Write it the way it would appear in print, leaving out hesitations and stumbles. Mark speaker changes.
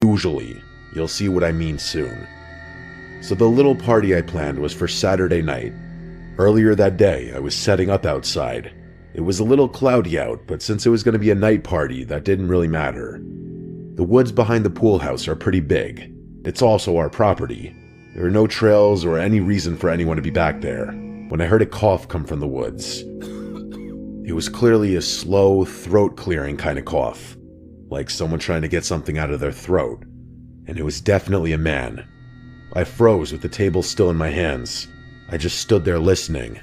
Speaker 1: Usually. You'll see what I mean soon. So the little party I planned was for Saturday night. Earlier that day, I was setting up outside. It was a little cloudy out, but since it was going to be a night party, that didn't really matter. The woods behind the pool house are pretty big. It's also our property. There are no trails or any reason for anyone to be back there, when I heard a cough come from the woods. It was clearly a slow, throat-clearing kind of cough, like someone trying to get something out of their throat, and it was definitely a man. I froze with the table still in my hands. I just stood there listening.